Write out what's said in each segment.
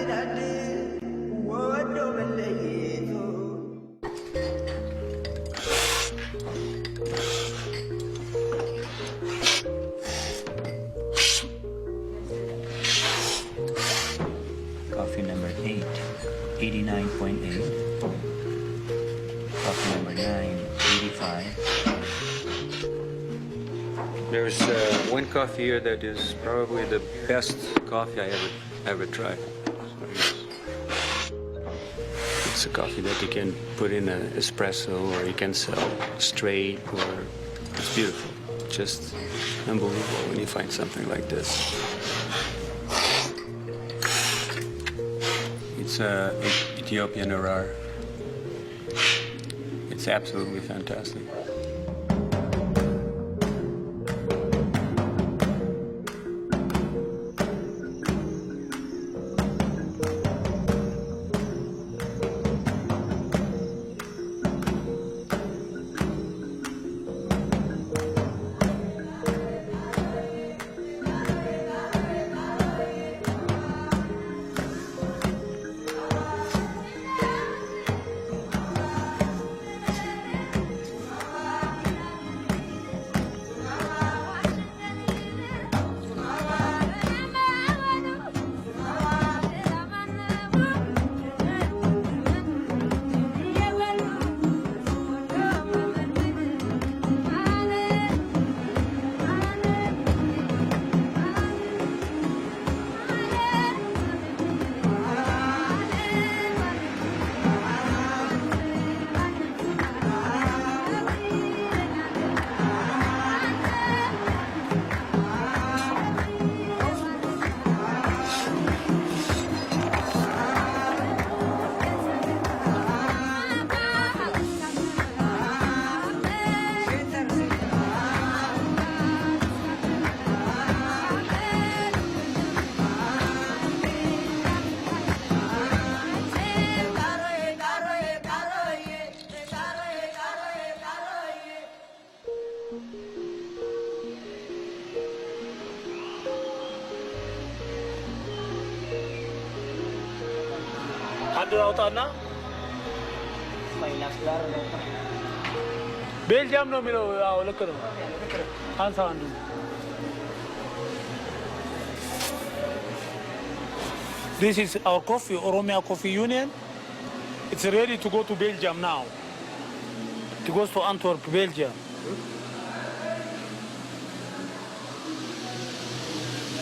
Coffee number 8, 89.8. Coffee number 9, 85. There's one coffee here that is probably the best coffee I ever tried. It's a coffee that you can put in an espresso, or you can sell straight, or it's beautiful. Just unbelievable when you find something like this. It's Ethiopian Arar. It's absolutely fantastic. Belgium no milo look at answer. This is our coffee, Oromia Coffee Union. It's ready to go to Belgium now. It goes to Antwerp, Belgium.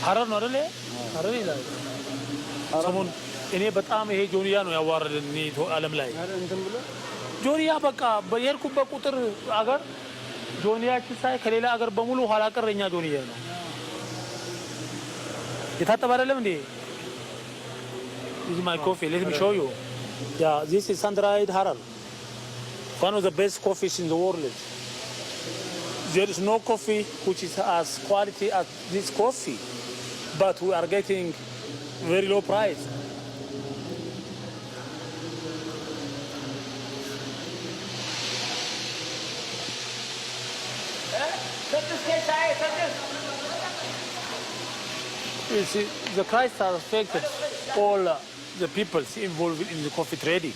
Harar no really? Harar ila. Someone እኔ በጣም ይሄ ጆንያ ነው ያዋረደኝ ዓለም ላይ ጆንያ በቃ በየርኩበት ቁጥር አገር ጆንያችን ሳይ ከሌላ አገር በሙሉ ኋላ ቀረኛ ጆንያ ነው የታጠበ አይደለም እንዴ This is my coffee. Let me show you. Yeah, this is sun-dried Harar. One of the best coffees in the world. There is no coffee which is as quality as this coffee, but we are getting very low price. You see, the price has affected all the people involved in the coffee trading.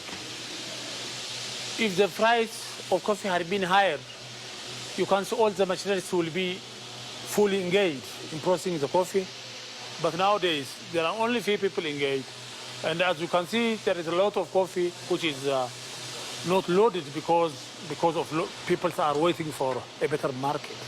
If the price of coffee had been higher, you can see all the machineries will be fully engaged in processing the coffee. But nowadays, there are only few people engaged. And as you can see, there is a lot of coffee which is not loaded because people are waiting for a better market.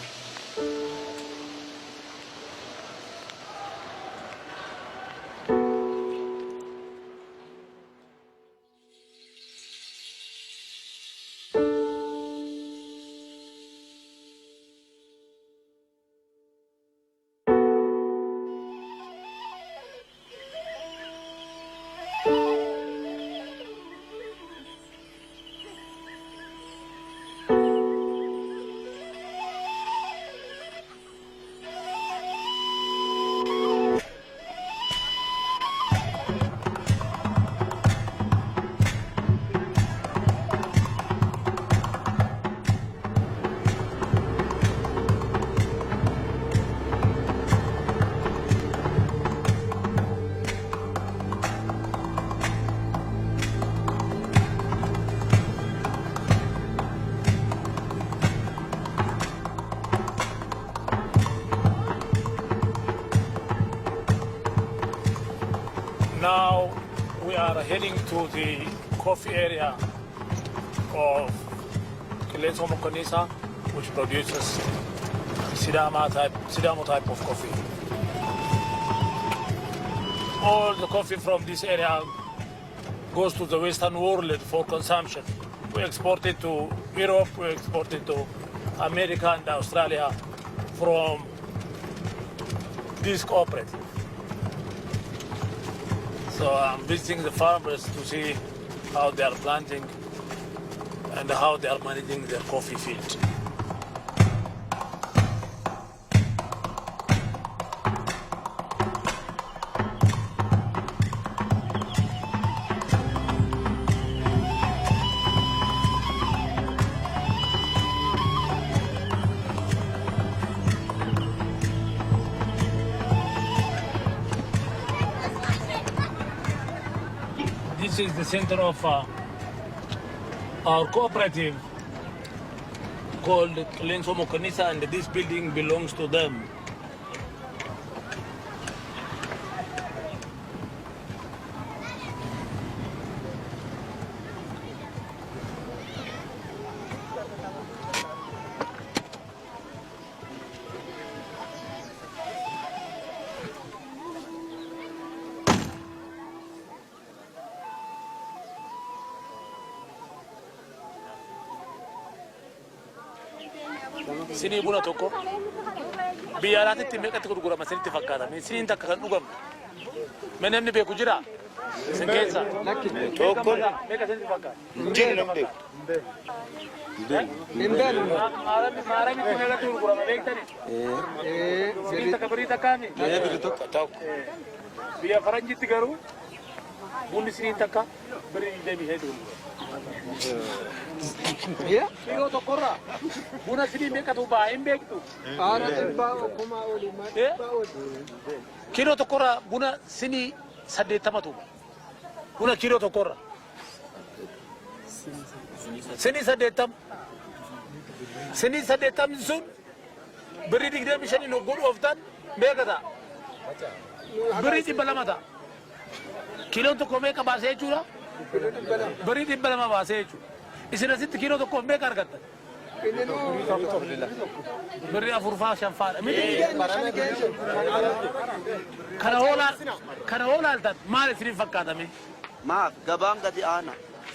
Now we are heading to the coffee area of Kilenso Mokonisa, which produces Sidamo type of coffee. All the coffee from this area goes to the Western world for consumption. We export it to Europe, we export it to America and Australia from this cooperative. So I'm visiting the farmers to see how they are planting and how they are managing their coffee field. This is the center of our cooperative called Kilenso Mokonisa, and this building belongs to them. Sini buna tokko biyya alaatti meeqatti gurgurama sinitti fakkaata? Siniin takka kan dhugamu. Mee namni beeku jira? Isin keessa? Tokko meeqa sinitti fakkaata? Injiri namni Maaramitti meeqatti gurgurama beektani? Siniin takka birii takkaami? biri tokko ta'u. Biyya faranjitti garuu bunni siniin takka birii deebii hedduu. Kilo tokkorra buna sinii meeqatu ba'a hin beektu? Kilo tokkorra buna sinii 80tu buna kilo tokkorra sinii 80 sun birrii 25 noggoon ooftan meeqata? Birrii 200 ta'a. Kiloon tokko meeqa baasee jechuudha? Birrii 200 baasee jechuudha. Isin asitti kiiloo tokkoof meeqa argattan? Birrii 4 5 kana hoolaaltan maal isiniif fakkaatame? Maaf gabaan gadi aana.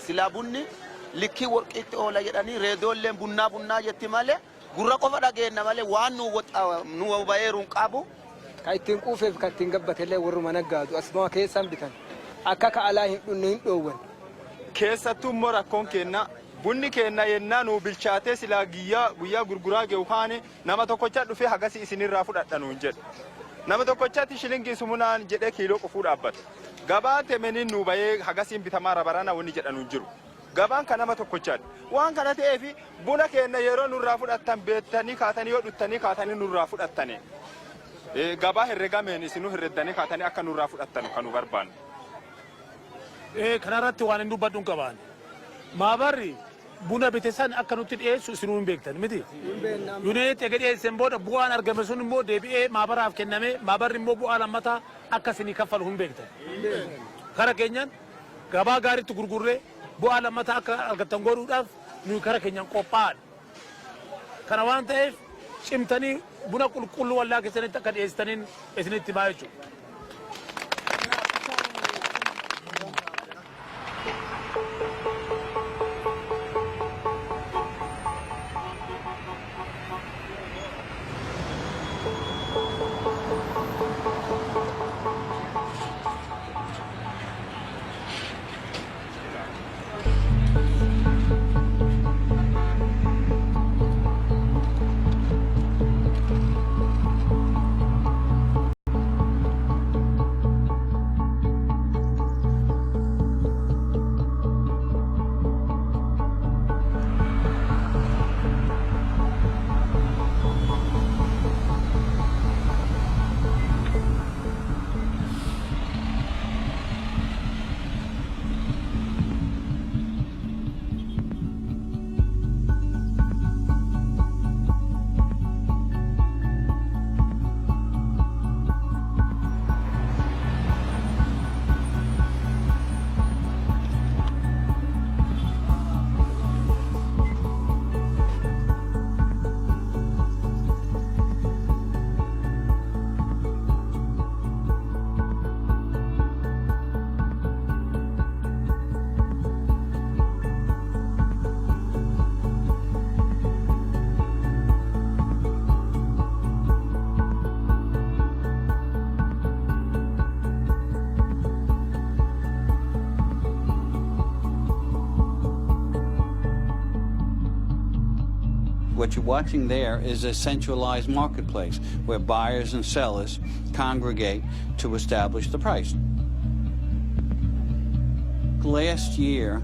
Silaa bunni likkii warqiitti oola jedhanii reedoolleen bunnaa jetti malee gurra qofa dhageenna malee waan nu bayeeruun qabu. Ka ittiin quufeef ka ittiin gabbatellee warruma naggaadu asuma keessaan bitan. Akka ka alaa hin dhunne hin dhoowwan. Keessattuu immoo rakkoon kenna bunni kenna yennaa nu bilchaatee silaa guyyaa gurguraa ge'u kaane nama tokkocha dhufee hagasi isinirraa fudhadhanuun jedhu. Nama tokkochatti shilingii sumunaan jedhee kiiloo qofuu dhaabbata. Gabaan temeniin nu bayee hagasiin bitamaa rabarana wanni jedhanuun jiru. Gabaan kan nama tokkochaadha. Waan kana ta'eefi buna kenna yeroo nurraa fudhattan beektanii kaatanii yoo dhuttanii kaatanii nurraa fudhattanii. Gabaa herregameen isinuu herreddanii kaatanii akka nurraa fudhattan kan nu barbaannu. Kanarratti waan hin dubbadhuun qabaan. Maabarri buna bitesan akka nutti dhiyeessu isinuu hin beektan miti. Yuuneet eega dhiyeessan booda bu'aan argame sun immoo deebi'ee maabaraaf kenname maabarri immoo bu'aa lammataa akka isinii kaffalu hin beektan. Kara keenyan gabaa gaariitti gurgurree bu'aa lammataa akka argattan godhuudhaaf nuyi kara keenyan qophaa'adha. Kana waan ta'eef cimtanii buna qulqulluu wallaa keessanitti akka dhiyeessitaniin isinitti baa jechuudha. What you're watching there is a centralized marketplace where buyers and sellers congregate to establish the price. Last year,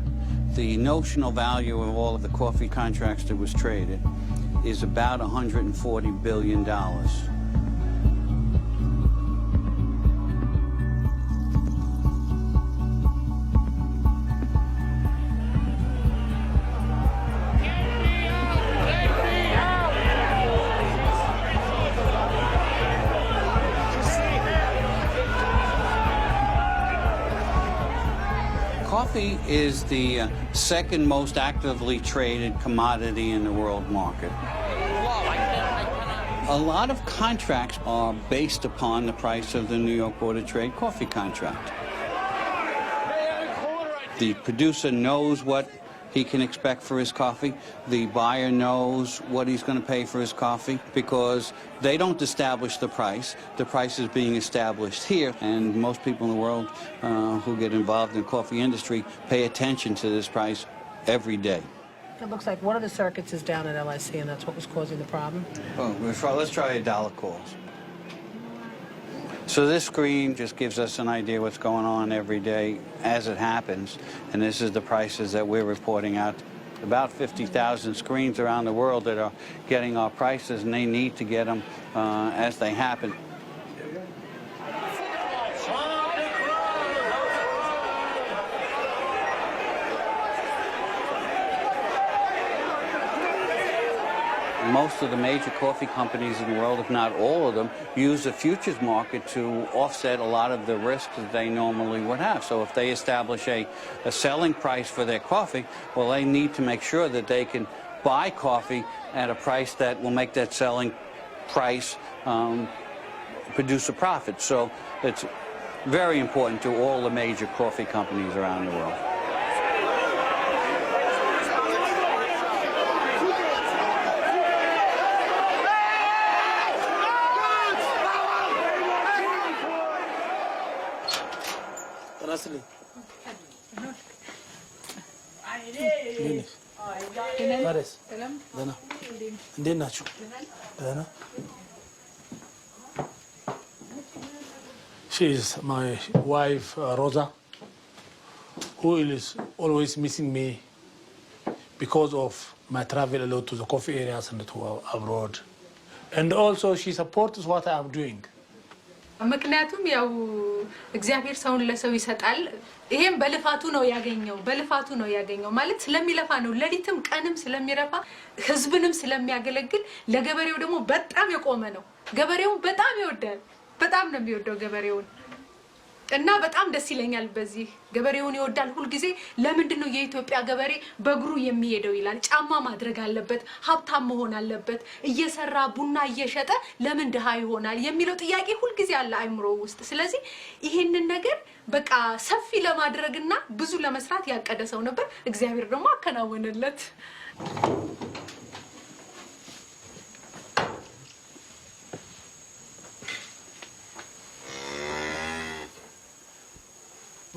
the notional value of all of the coffee contracts that was traded is about $140 billion. Coffee is the second most actively traded commodity in the world market. A lot of contracts are based upon the price of the New York Board of Trade coffee contract. The producer knows what he can expect for his coffee. The buyer knows what he's going to pay for his coffee because they don't establish the price. The price is being established here, and most people in the world who get involved in the coffee industry pay attention to this price every day. It looks like one of the circuits is down at LIC, and that's what was causing the problem. Oh, let's try $1 calls. So this screen just gives us an idea what's going on every day as it happens, and this is the prices that we're reporting out. About 50,000 screens around the world that are getting our prices, and they need to get them as they happen. Most of the major coffee companies in the world, if not all of them, use the futures market to offset a lot of the risks that they normally would have. So if they establish a selling price for their coffee, well, they need to make sure that they can buy coffee at a price that will make that selling price produce a profit. So it's very important to all the major coffee companies around the world. She is my wife, Rosa, who is always missing me because of my travel a lot to the coffee areas and to abroad. And also she supports what I'm doing. ምክንያቱም ያው እግዚአብሔር ሰውን ለሰው ይሰጣል ይሄም በልፋቱ ነው ያገኘው ማለት ስለሚለፋ ነው ለሊትም ቀንም ስለሚረፋ ህዝብንም ስለሚያገለግል ለገበሬው ደግሞ በጣም የቆመ ነው ገበሬው በጣም ይወዳል በጣም ነው የሚወደው ገበሬውን እና በጣም ደስ ይለኛል በዚህ ገበሬውን ይወዳል ሁሉ ጊዜ ለምንድን ነው የኢትዮጵያ ገበሬ በእግሩ የሚሄደው ይላል ጫማ ማድረግ አለበት ሀብታም መሆን አለበት እየሰራ ቡና እየሸጠ ለምን ድሃ ይሆናል የሚለው ጥያቄ ሁሉ ጊዜ አለ አይምሮ ውስጥ ስለዚህ ይሄንን ነገር በቃ ሰፊ ለማድረግና ብዙ ለመስራት ያቀደ ሰው ነበር እግዚአብሔር ደግሞ አከናወነለት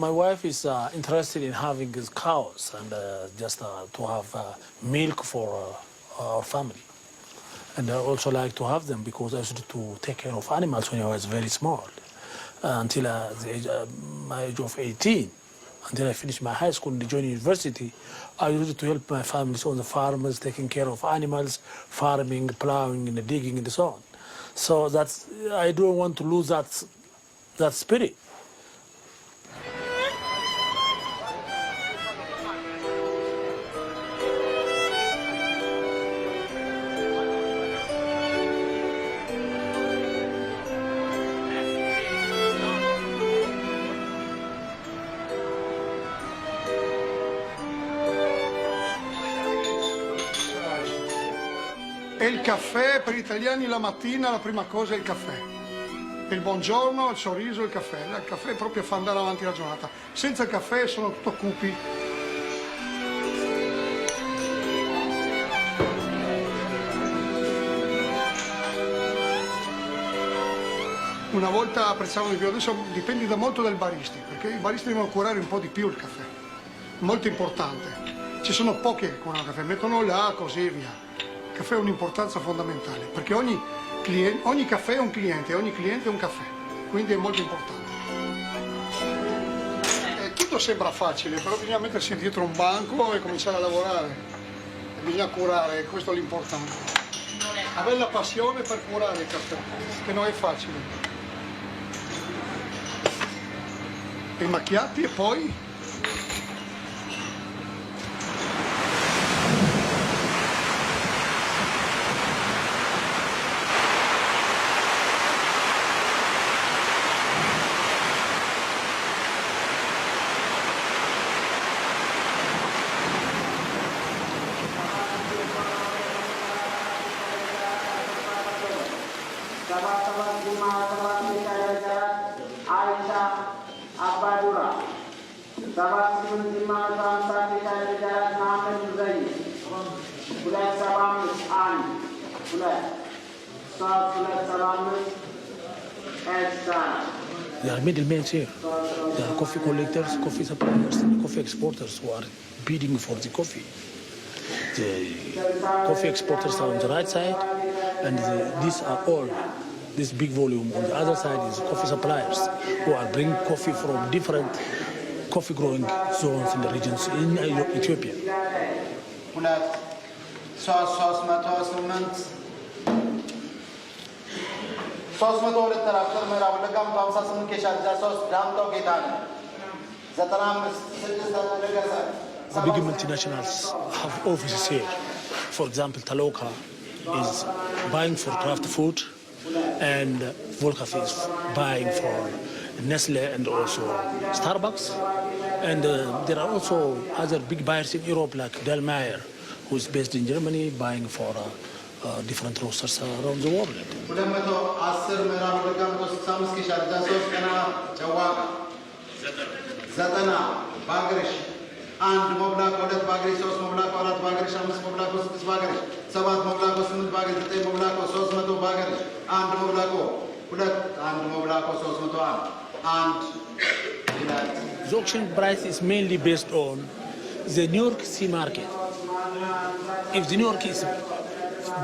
My wife is interested in having cows and just to have milk for our family. And I also like to have them because I used to take care of animals when I was very small. Until my age of 18, until I finished my high school and joined university, I used to help my families on the farmers, taking care of animals, farming, plowing, and digging, and so on. So that's, I don't want to lose that spirit. E il caffè, per gli italiani la mattina la prima cosa è il caffè. Il buongiorno, il sorriso, il caffè. Il caffè proprio fa andare avanti la giornata. Senza il caffè sono tutto cupi. Una volta apprezzavano di più, adesso dipende da molto dal baristi, perché i baristi devono curare un po' di più il caffè. Molto importante. Ci sono pochi che curano il caffè, mettono là così via. caffè ha un'importanza fondamentale, perché ogni caffè è un cliente, ogni cliente è un caffè, quindi è molto importante. Tutto sembra facile, però bisogna mettersi dietro un banco e cominciare a lavorare, bisogna curare, questo è l'importante. Avere la passione per curare il caffè, che non è facile. I macchiati e poi There are middlemen here. There are coffee collectors, coffee suppliers, and coffee exporters who are bidding for the coffee. The coffee exporters are on the right side, and these are all, this big volume. On the other side is coffee suppliers who are bringing coffee from different coffee growing zones in the regions in Ethiopia. The big multinationals have offices here. For example, Taloka is buying for craft food, and Volcafe is buying for Nestle and also Starbucks. And there are also other big buyers in Europe like Delmeyer, who is based in Germany, buying for different roasters around the world. አንድ ሞብላኮ ሁለት ባግሪ ሶስት ሞብላኮ አራት ባግሪ አምስት ሞብላኮ ስድስት ባግሪ ሰባት ሞብላኮ ስምንት ባግሪ ዘጠኝ ሞብላኮ 300 ባግሪ አንድ ሞብላኮ ሁለት አንድ ሞብላኮ 301 አንድ ይላል። The auction price is mainly based on the New York Sea market. If the New York is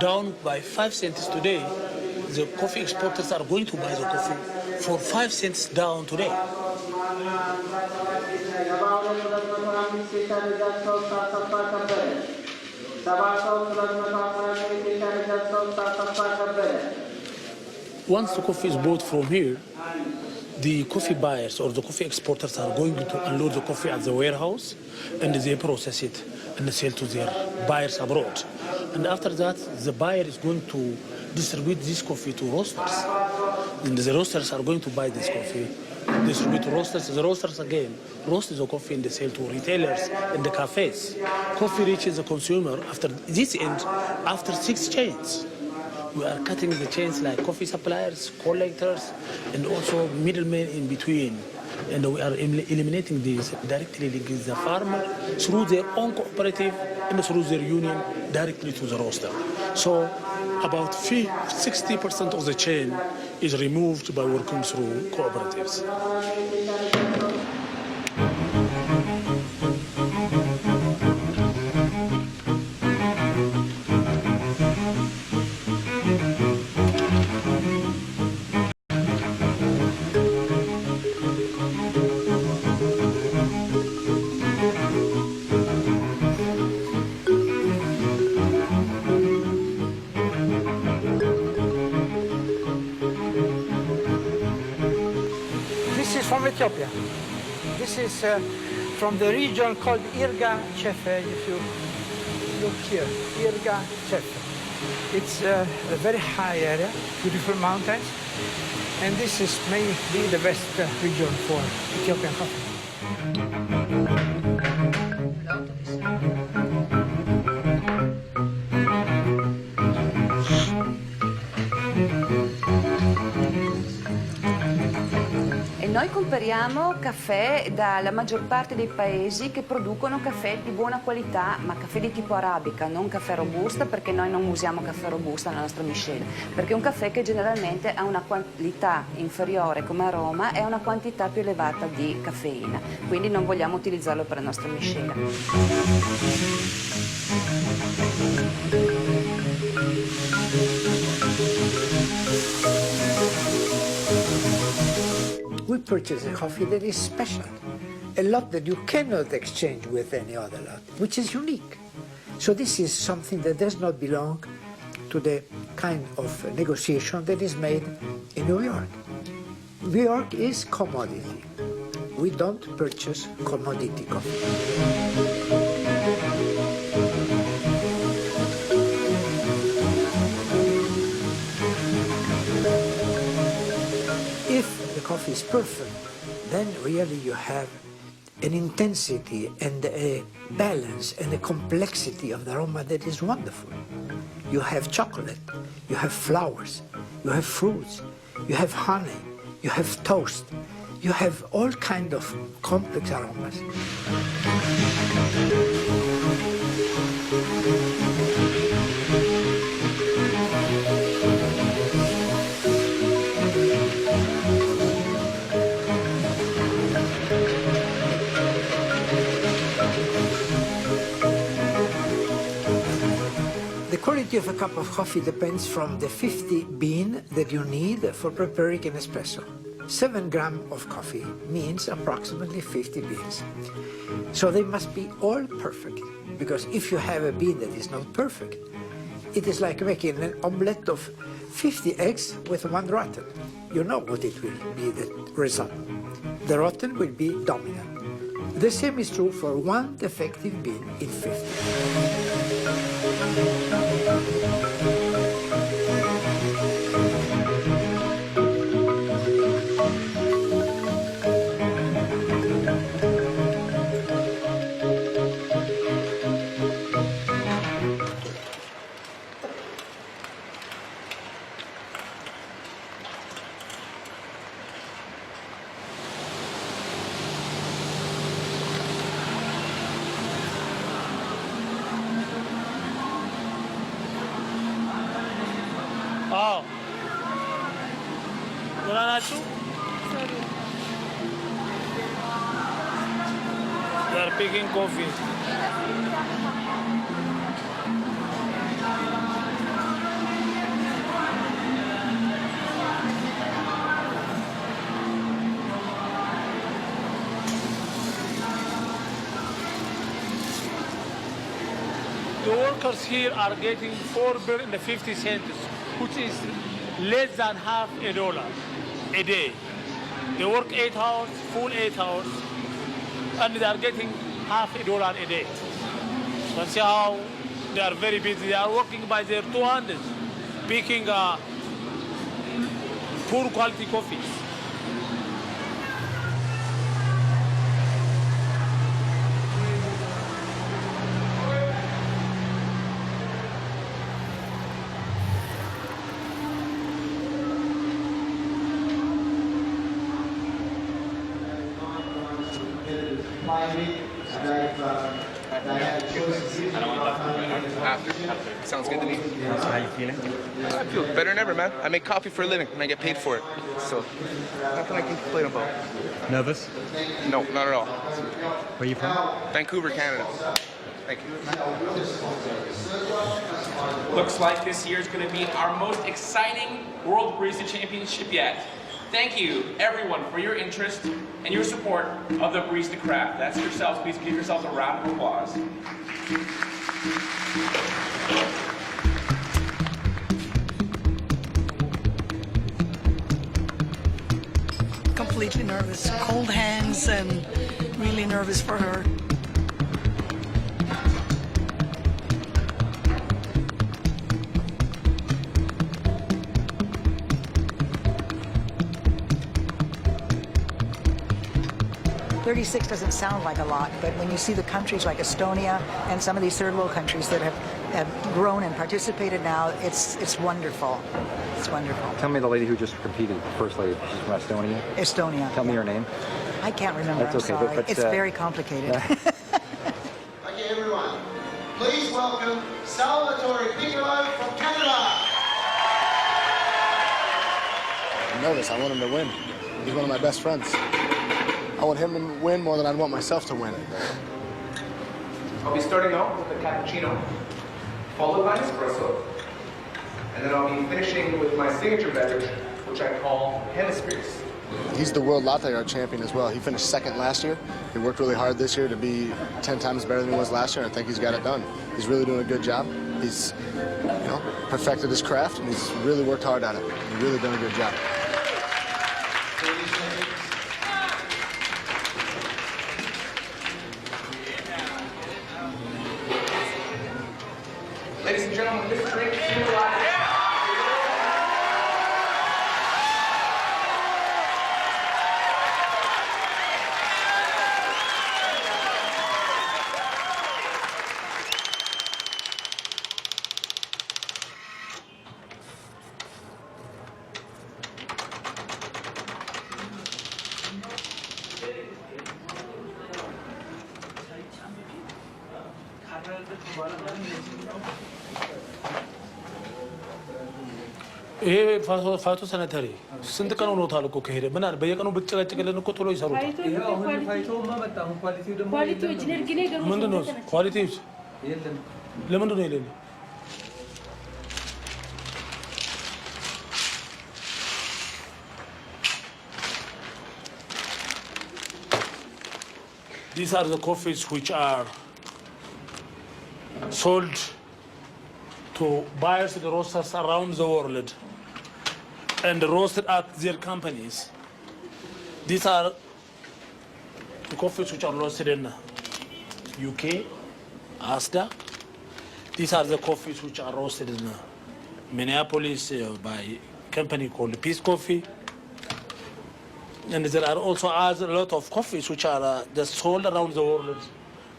down by 5 cents today, the coffee exporters are going to buy the coffee for 5 cents down today. Once the coffee is bought from here, the coffee buyers or the coffee exporters are going to unload the coffee at the warehouse, and they process it and sell to their buyers abroad. And after that, the buyer is going to distribute this coffee to roasters. And the roasters are going to buy this coffee, distribute to roasters. The roasters again roast the coffee and they sell to retailers and the cafes. Coffee reaches the consumer after this end, after 6 chains. We are cutting the chains like coffee suppliers, collectors, and also middlemen in between. And we are eliminating these, directly linking the farmer through their own cooperative and through their union directly to the roaster. So about 60% of the chain is removed by working through cooperatives. From Ethiopia. This is from the region called Irga Chefe. If you look here, Irga Chefe. It's a very high area, beautiful mountains, and this is maybe the best region for Ethiopian coffee. Noi comperiamo caffè dalla maggior parte dei paesi che producono caffè di buona qualità, ma caffè di tipo arabica, non caffè robusta, perché noi non usiamo caffè robusta nella nostra miscela, perché è un caffè che generalmente ha una qualità inferiore come aroma e una quantità più elevata di caffeina, quindi non vogliamo utilizzarlo per la nostra miscela. We purchase a coffee that is special, a lot that you cannot exchange with any other lot, which is unique. So this is something that does not belong to the kind of negotiation that is made in New York. New York is commodity. We don't purchase commodity coffee. If the coffee is perfect, then really you have an intensity and a balance and a complexity of the aroma that is wonderful. You have chocolate, you have flowers, you have fruits, you have honey, you have toast, you have all kinds of complex aromas. The quality of a cup of coffee depends from the 50 bean that you need for preparing an espresso. 7 grams of coffee means approximately 50 beans. So they must be all perfect, because if you have a bean that is not perfect, it is like making an omelette of 50 eggs with 1 rotten. You know what it will be the result. The rotten will be dominant. The same is true for 1 defective bean in 50. Oh. ደህና ናችሁ? They are picking coffee. The workers here are getting 4 birr and 50 cents, which is less than half a dollar a day. They work 8 hours, full 8 hours, and they are getting half a dollar a day. That's how they are very busy. They are working by their 2 hands, picking poor quality coffees. Sounds good to me. How you feeling? I feel better than ever, man. I make coffee for a living and I get paid for it. So, nothing I can complain about. Nervous? No, not at all. Where are you from? Vancouver, Canada. Thank you. Looks like this year is going to be our most exciting World Barista Championship yet. Thank you, everyone, for your interest and your support of the barista craft. That's yourselves. Please give yourselves a round of applause. Completely nervous, cold hands, and really nervous for her. $36 doesn't sound like a lot, but when you see the countries like Estonia and some of these third world countries that have grown and participated now, it's wonderful. It's wonderful. Tell me the lady who just competed, the first lady. She's from Estonia? Estonia. Tell me her name. I can't remember, That's okay, I'm sorry. but, it's very complicated. Okay, everyone. Please welcome Salvatore Piccolo from Canada. I'm nervous. I want him to win. He's one of my best friends. I want him to win more than I'd want myself to win. I'll be starting out with a cappuccino, followed by espresso, And then I'll be finishing with my signature beverage, which I call Hemispheres. He's the world latte art champion as well. He finished second last year. He worked really hard this year to be 10 times better than he was last year, and I think he's got it done. He's really doing a good job. He's, perfected his craft, and he's really worked hard at it. He's really done a good job. Ladies and gentlemen, this drink symbolizes... ይሄ ፋቶ ሰነተሪ ስንት ቀን ሆኖታል እኮ ከሄደ ምን አለ በየቀኑ ብትጨቀጭቅልን እኮ ቶሎ ይሰሩታል። ምንድን ነው ኳሊቲዎች? ለምንድን ነው የሌለ? These are the coffees which are sold to buyers and roasters around the world and roasted at their companies. These are the coffees which are roasted in UK, Asda. These are the coffees which are roasted in Minneapolis by a company called Peace Coffee. And there are also a lot of coffees which are just sold around the world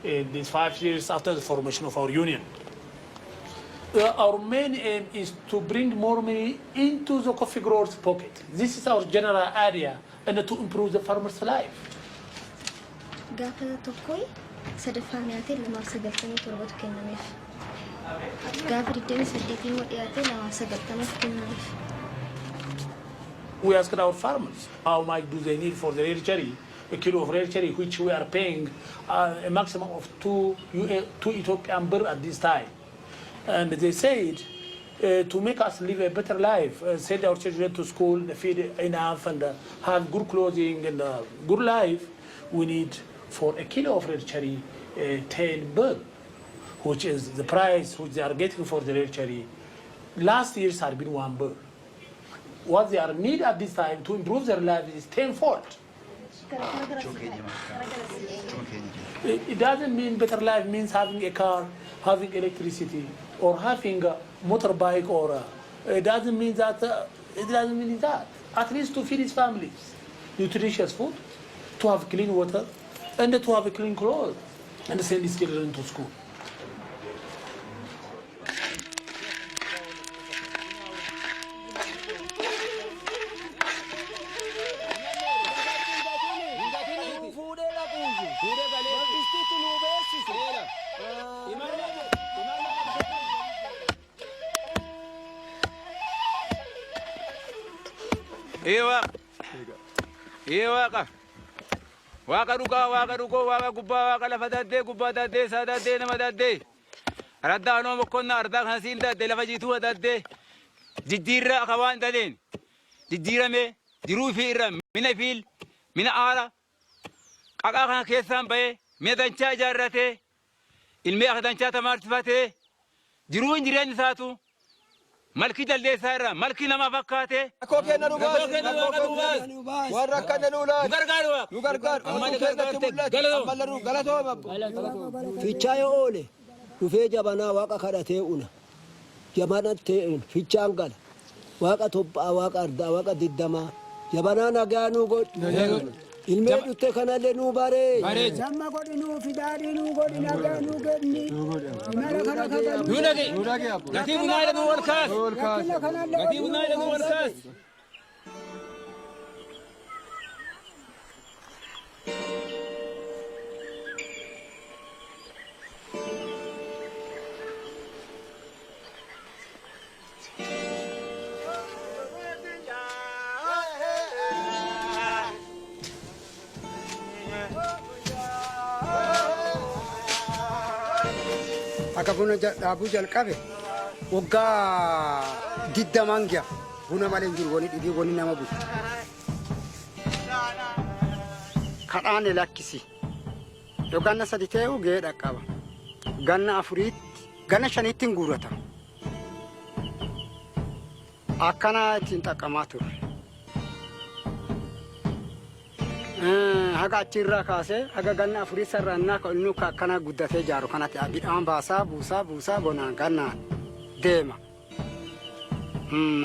in these 5 years after the formation of our union. Our main aim is to bring more money into the coffee growers' pocket. This is our general area, and to improve the farmer's life. We asked our farmers how much do they need for the rare cherry, a kilo of rare cherry, which we are paying a maximum of 2 Ethiopian birr at this time. And they said, to make us live a better life, send our children to school, feed enough, and have good clothing and good life, we need for a kilo of red cherry 10 birr, which is the price which they are getting for the red cherry. Last year's had been 1 birr. What they are need at this time to improve their life is 10-fold. It doesn't mean better life means having a car, having electricity, or having a motorbike, or it doesn't mean that. It doesn't mean that. At least to feed his families, nutritious food, to have clean water, and to have a clean clothes, and send his children to school. Waka ruka, waka gubba, waka lafa dadde, gubba dadde, sa dadde, nama dadde. Aradda anoo mokkonna ardaa kana siin dadde, lafa jiituu dadde. Jijjiirra akawaan daleen. Jijjiirame, jiruu fi irra, mina fiil, mina aara. Qaqaa kana keessaan ba'ee, mina danchaa ijaarratee, ilmee akka danchaa tamaarsifate, jiruu hin jireenyi isaatu. Malki jaldeessaa irra, malki nama fakkaate. Akkoo kenna nu baas. Warra akkana nu laas. Nu gargaaru. Amma galatooma. Fichaa yoo oole dhufee jabanaa waaqa kadhatee una. Jabanatti fichaan gala. Waaqa tobbaa, waaqa ardaa, waaqa diddamaa. Jabanaa nagaa nu godhi. Ilmee dhutte kanallee nu baree. Damma godhi nuu fidaadhii nuu godhi nagaa nuu godhi. Imala kana kabalu. Nu dhage. Gatii bunaa jedhu wal kaas. Gatii bunaa jedhu wal kaas. Akka buna dhaabuu jalqabe waggaa diddamaan giya buna malee hin jiru wani dhibee wani nama butu. Kadhaane lakkisi. Yoo ganna sadi ta'e gahee dhaqqaba. Ganna afuriitti ganna shaniitti hin guurrata. Akkana ittiin xaqqamaa turre. Haga achirraa kaasee haga ganna afurii sararannaa kan inni akkana guddatee jaaru kanatti abidhaan baasaa buusaa bonaan gannaan deema.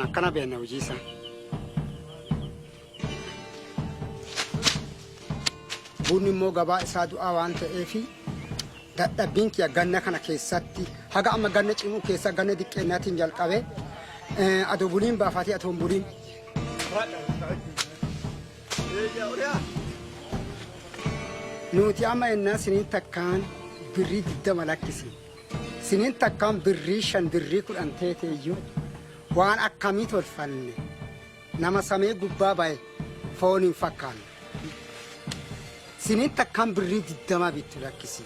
Akkana beekna hojii isaa. Bunni immoo gabaa isaa du'aa waan ta'eef dadhabbiin kiyya ganna kana keessatti haga amma ganna cimuu keessa ganna diqqeennaatiin jalqabee adoo buliin baafatee atoon buliin. Nuti amma ennaa siniin takkaan birrii 20 lakkisi. Siniin takkaan birrii 5 birrii 10 teeteeyyuu waan akkamii tolfanne nama samee gubbaa ba'e foon hin fakkaanne. Siniin takkaan birrii 20 bittu lakkisi.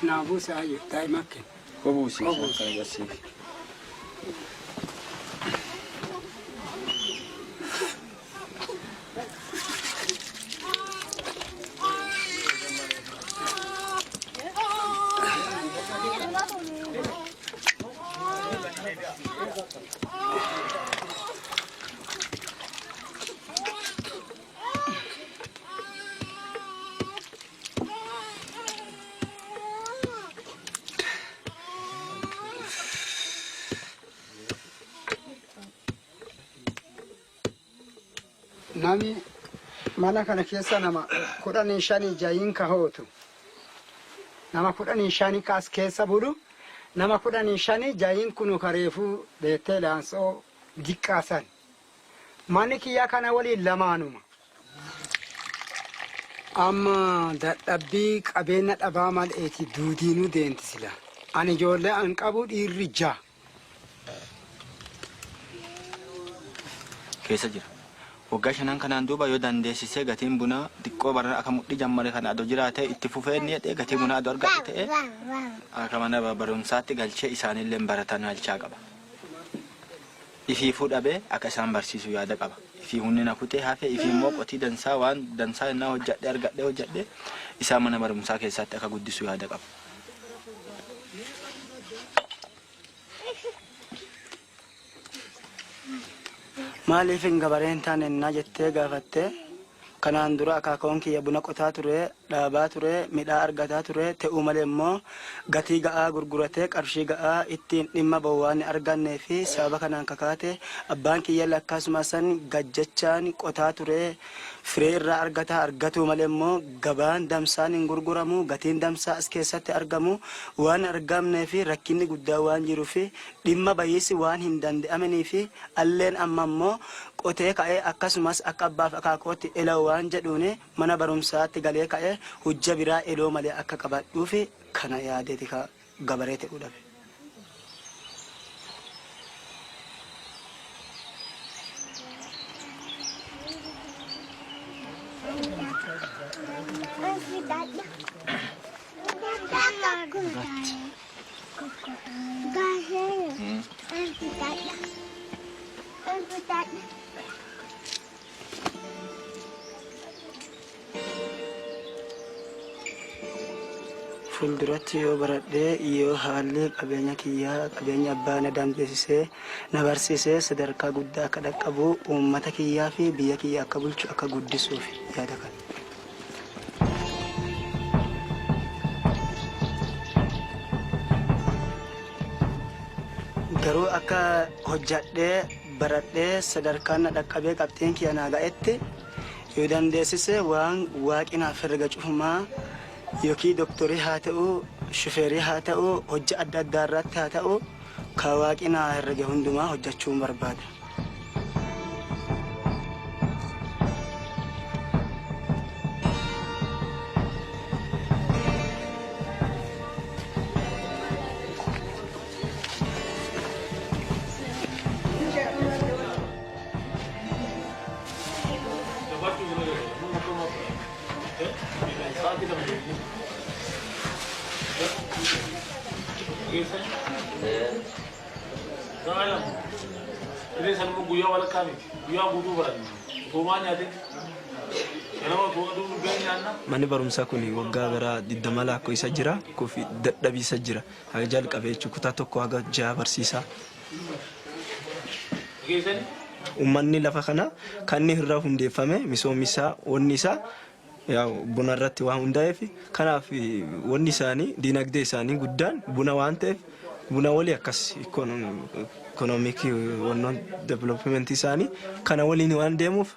Naabuusa ayo daa'imakke. Kobuusi kan agarsiisu. Nami mana kana keessa nama 15 jayin ka hootu. Nama 15 kaas keessa bulu. Nama 15 jayin kunu kareefuu beektee laansoo diqqaasan. Manni kiyyaa kana waliin lamaanuma. Amma dadhabbii qabeenya dhabaa mal'eeti duudiinuu deemti sila. Ani ijoollee an qabu dhiirri 6. Keessa jira. Waggaa 5 kanaan duuba yoo dandeessisee gatiin bunaa xiqqoo barra akka mudhii jammare kana adoo jiraate itti fufee inni jedhee gatii bunaa adoo argate ta'e akka mana barumsaatti galchee isaanillee baratan halchaa qaba. Ifiifuu dhabee akka isaan barsiisu yaada qaba. Ifii hunni na kutee hafee ifii immoo qotii dansaa waan dansaa innaa hojjadhee isaan mana barumsaa keessatti akka guddisu yaada qaba. Maaliif hin gabareen taane ennaa jettee gaafattee kanaan dura akaakoon kiyya buna qotaa ture, dhaabaa ture, midhaa argataa ture, ta'uu malee immoo gatii ga'aa gurguratee qarshii ga'aa ittiin dhimma ba'u waan argannee fi sababa kanaan kakaate abbaan kiyya akkasuma san gajjachaan qotaa ture, firee irraa argatuu malee immoo gabaan damsaan hin gurguramu, gatiin damsaa as keessatti argamu waan argamnee fi rakkinni guddaa waan jiruu fi dhimma bayiisi waan hin danda'amnee fi alleen amma immoo qotee ka'ee akkasumas akka abbaaf akaakootti ela'u waan jedhuun mana barumsaatti galee ka'ee hojja biraa eloo malee akka qabadhuu fi kana yaadeeti ka gabaree ta'uu dhabe. Fuulduratti yoo baradhee yoo haalli qabeenya kiyyaa qabeenya abbaa na dandeessisee na barsiisee sadarkaa guddaa akka dhaqqabu uummata kiyyaa fi biyya kiyyaa akka bulchu akka guddisuuf yaada kana. Garuu akka hojjadhee baradhee sadarkaan na dhaqqabee qabxiin kiyya naa ga'etti yoo dandeessise waan waaqinaaf herrega cufumaa yookiin doktorii haa ta'u, shufeerii haa ta'u, hojii adda addaa irratti haa ta'u, ka waaqinaa herrege hundumaa hojjechuun barbaada. Manni barumsaa kun waggaa gara 20 lakkoofsa jira. Kofi dadhabiisa jira. Haga jalqabee kutaa tokko haga 6 barsiisaa. Uummanni lafa kana kan inni irraa hundeeffame misoomni isaa wanni isaa buna irratti waan hundaa'eef kanaaf wanni isaanii dinagdee isaanii guddaan buna waan ta'eef buna walii akkas ikonoomikii wannoon developmentii isaanii kana waliin waan deemuuf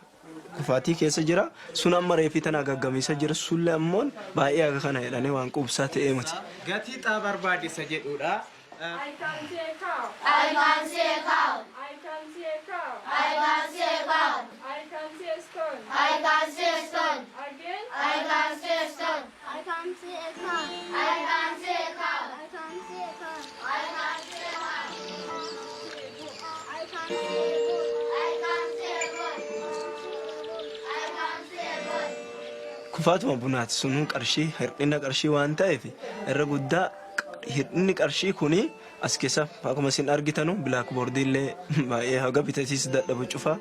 kufaatii keessa jira. Sun amma reefii tana gaggamiisa jira. Sulle ammoon baay'ee akka kana jedhanii waan qubsaa ta'ee miti. Gatii xaa barbaadisa jedhudha. I can see a cow. I can see a cow. I can see a cow. I can see a cow. I can see a stone. I can see a stone. Again. I can see a stone. I can see a cow. I can see a cow. I can see a cow. I can see a cow. I can see a goat. I can see a goat. I can see a goat. Kufaatuma bunaati sun qarshii hir'ina qarshii waan ta'eef irra guddaa hir'inni qarshii kuni as keessa akkuma isin argitanu blackboard illee baay'ee haga bitasiis dadhabu cufa.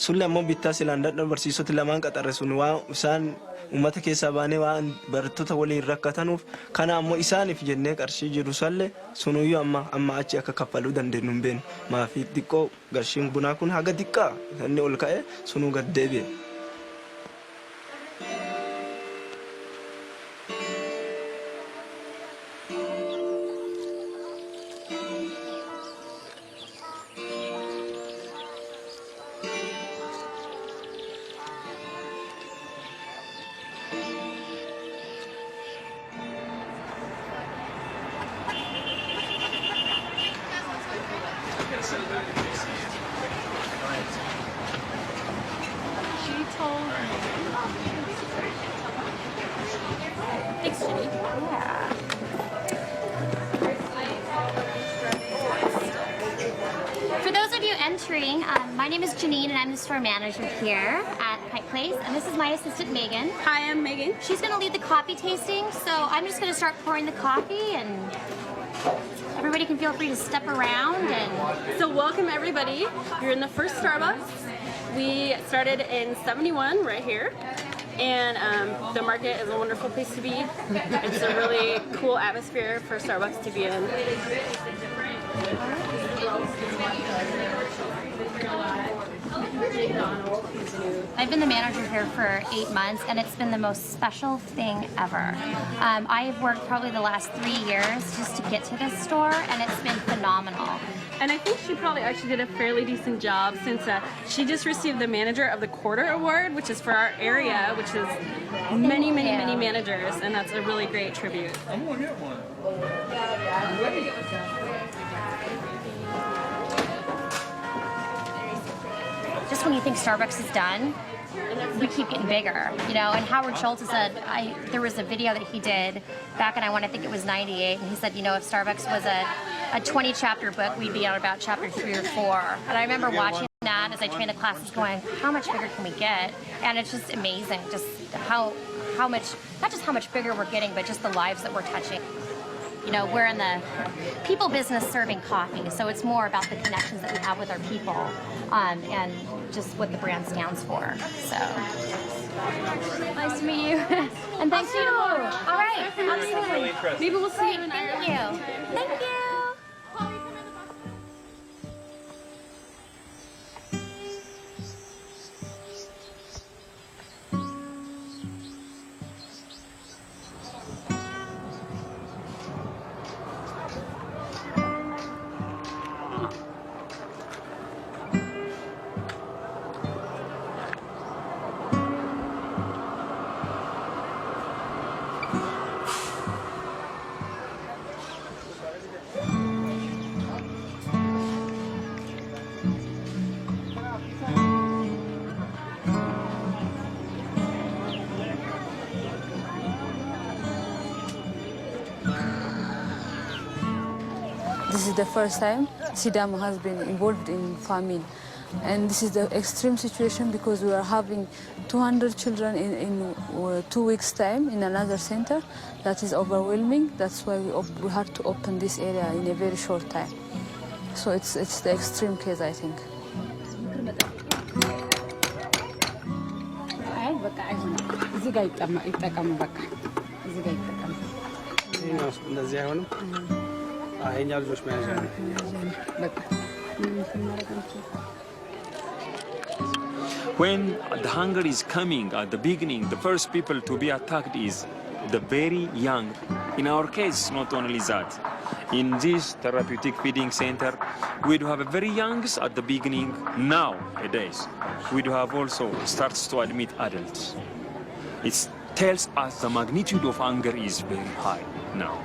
Sulle ammoo bittaa silaan dadhabu barsiisota lamaan qaxarre sun waan isaan uummata keessaa baanee waan barattoota waliin rakkatanuuf kana ammoo isaaniif jennee qarshii jiru salle sunuyyuu amma achi akka kaffaluu dandeenyu hin beeknu. Maafi xiqqoo qarshiin bunaa kun haga xiqqaa inni ol ka'e sunuu gad deebi'e. Thanks, Jenny. Yeah. For those of you entering, my name is Janine and I'm the store manager here at Pike Place. And this is my assistant, Megan. Hi, I'm Megan. She's going to lead the coffee tasting. So I'm just going to start pouring the coffee and everybody can feel free to step around. And so welcome, everybody. You're in the first Starbucks. We started in 71 right here. And the market is a wonderful place to be. It's a really cool atmosphere for Starbucks to be in. I've been the manager here for 8 months, and it's been the most special thing ever. I've worked probably the last 3 years just to get to this store, and it's been phenomenal. And I think she probably actually did a fairly decent job since she just received the Manager of the Quarter Award, which is for our area, which is many managers, and that's a really great tribute. I'm gonna get one. Just when you think Starbucks is done, we keep getting bigger, you know. And Howard Schultz said, there was a video that he did back in, I think it was 98, and he said, you know, if Starbucks was a 20-chapter book, we'd be on about chapter 3 or 4. And I remember watching that as I trained the classes going, how much bigger can we get? And it's just amazing, just how much, not just how much bigger we're getting, but just the lives that we're touching. You know, we're in the people business serving coffee, so it's more about the connections that we have with our people and just what the brand stands for. So, nice to meet you. And thanks to you. All right, absolutely. Maybe we'll see you in Ireland. Thank you. Thank you. This is the first time Sidamo has been involved in farming. And this is the extreme situation because we are having 200 children in 2 weeks' time in another center. That is overwhelming. That's why we had to open this area in a very short time. So it's the extreme case, I think. When the hunger is coming at the beginning, the first people to be attacked is the very young. In our case, not only that. In this therapeutic feeding center, we do have a very youngs at the beginning nowadays. We do have also starts to admit adults. It tells us the magnitude of hunger is very high now.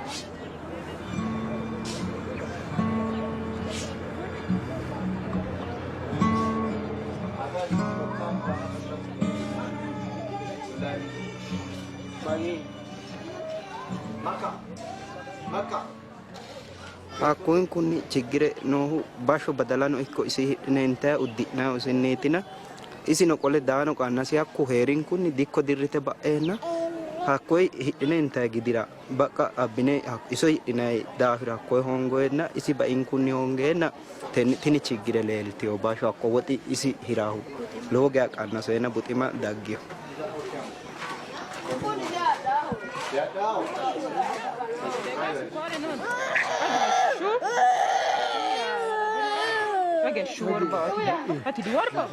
Akkoin kun chigire no basho badalano ikko isi nenta uddina usinnetina isi no qole daano qannasi akku heerin kun dikko dirrite ba'ena hakkoi hidinenta gidira baqa abine iso hidinai daafira hakkoi hongoenna isi ba'in kunni hongeena tini chigire leelti o basho akko woti isi hirahu loge qannasena butima daggio Raga شوربة هاتي دي وربة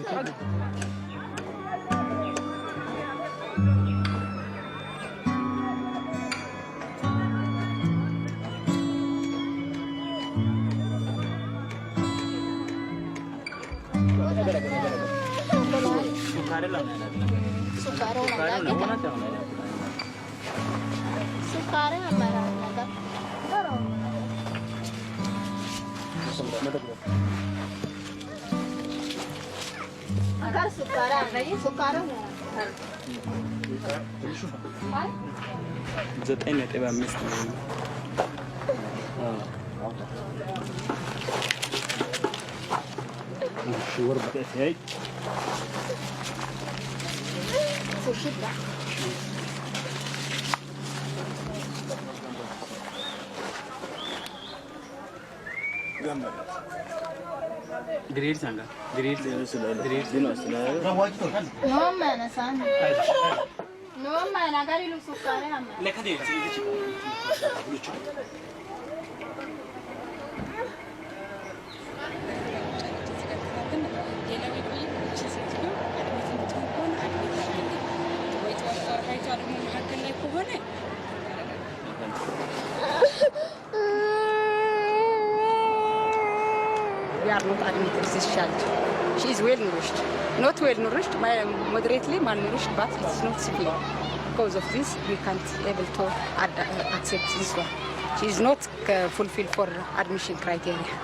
Agar sukaran ዘጠኝ ነጥብ አምስት شوربة هاي جريل سانغا جريل no mana san no mana agar ilu sukaran لكن دي We are not admitted this child. She is well nourished. Not well nourished, moderately malnourished, but it's not severe. Because of this, we can't able to accept this one. She is not fulfilled for admission criteria.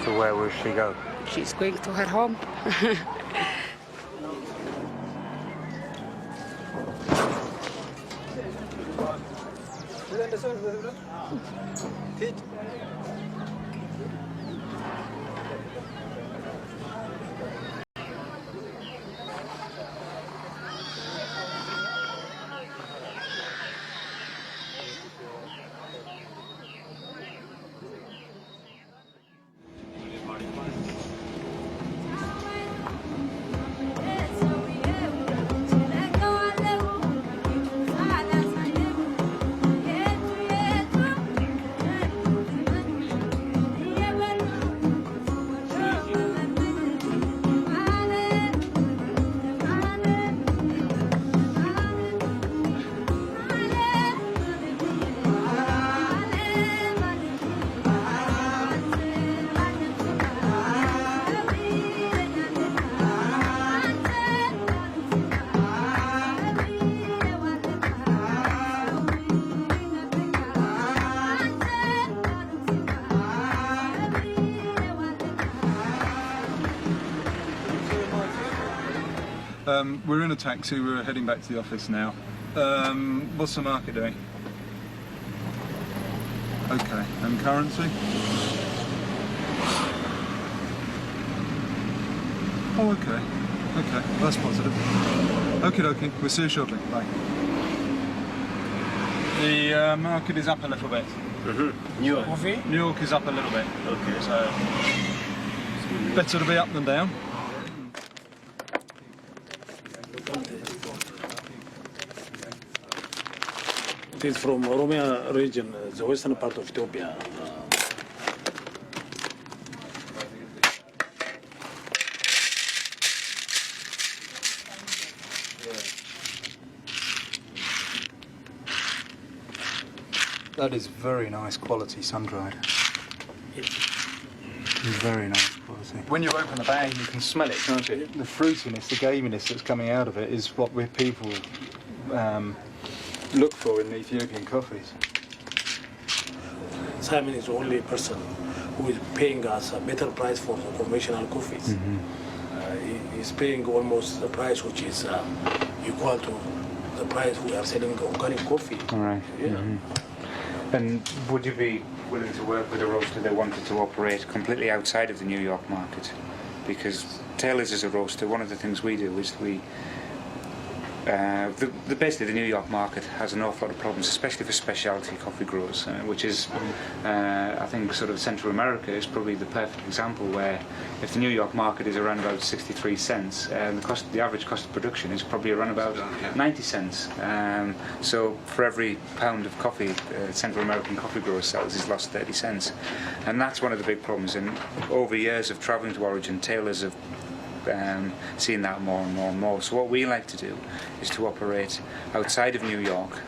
So where will she go? She's going to her home. We're in a taxi, we're heading back to the office now. What's the market doing? Okay, and currency? Oh, okay. Okay, well, that's positive. Okie dokie, we'll see you shortly. Bye. The market is up a little bit. New York. Coffee? New York is up a little bit. Okay. So, better to be up than down. It is from Oromia region, the western part of Ethiopia. That is very nice quality sun-dried. Very nice quality. When you open the bag, you can smell it, can't you? The fruitiness, the gaminess that's coming out of it is what we people look for in Ethiopian coffees. Simon is the only person who is paying us a better price for the conventional coffees. He's paying almost the price which is equal to the price we are selling organic coffee. All right. Yeah. And would you be willing to work with a roaster that wanted to operate completely outside of the New York market? Because Taylor's is a roaster. One of the things we do is we basically the New York market has an awful lot of problems, especially for specialty coffee growers, which is, I think, sort of Central America is probably the perfect example where if the New York market is around about 63 cents, the average cost of production is probably around about 90 cents. So for every pound of coffee Central American coffee grower sells, he's lost 30 cents. And that's one of the big problems. And over years of travelling to Origin, Taylor's have seeing that more and more and more. So what we like to do is to operate outside of New York,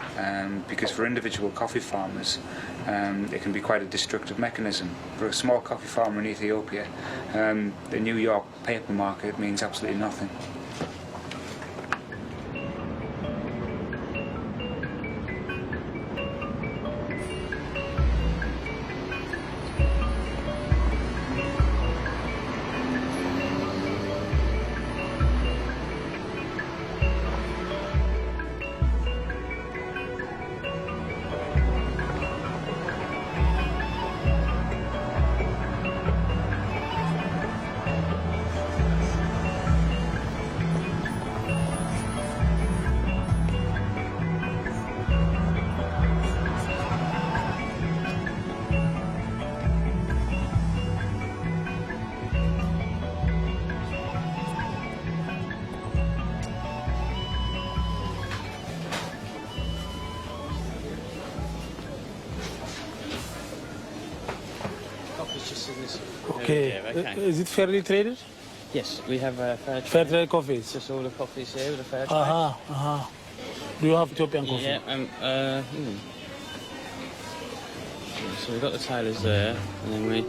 because for individual coffee farmers it can be quite a destructive mechanism. For a small coffee farmer in Ethiopia, the New York paper market means absolutely nothing. Okay. Is it fairly traded? Yes, we have fair trade coffees. Just all the coffees here with a fair trade. Do you have Ethiopian coffee? Yeah. So we've got the Taylor's there, and then we.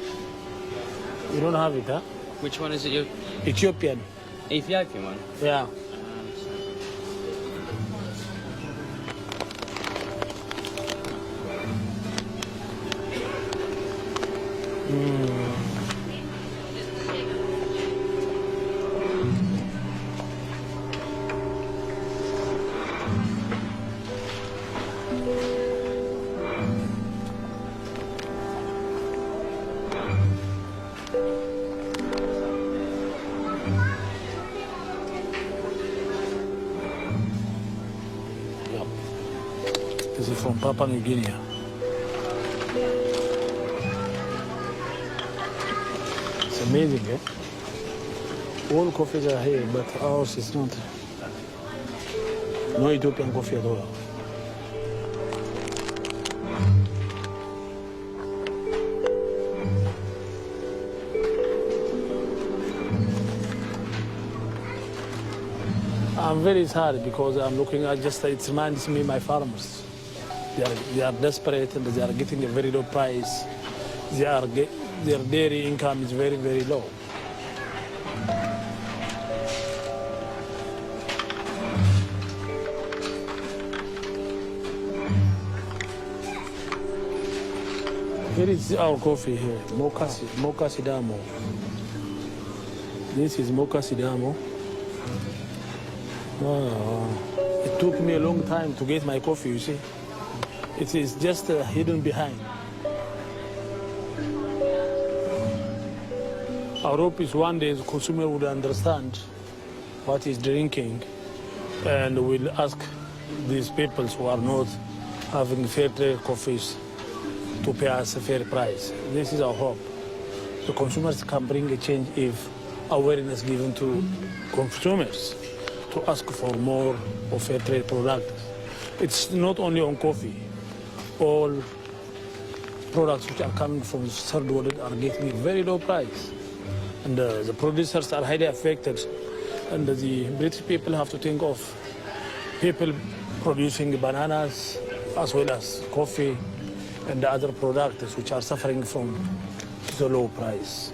You don't have it, huh? Which one is it? You? Ethiopian. Ethiopian one. Yeah. This is from Papua New Guinea. It's amazing, eh? All coffees are here, but ours is not. No Ethiopian coffee at all. I'm very sad because I'm looking at it reminds me of my farmers. They are desperate and they are getting a very low price. Their dairy income is very, very low. Here is our coffee here, Mocha Sidamo. This is Mocha Sidamo. Wow. It took me a long time to get my coffee, you see. It is just hidden behind. Our hope is one day the consumer would understand what he's drinking and will ask these people who are not having fair trade coffees to pay us a fair price. This is our hope. The consumers can bring a change if awareness given to consumers to ask for more of fair trade products. It's not only on coffee. All products which are coming from third world are getting a very low price. And the producers are highly affected. And the British people have to think of people producing bananas as well as coffee and the other products which are suffering from the low price.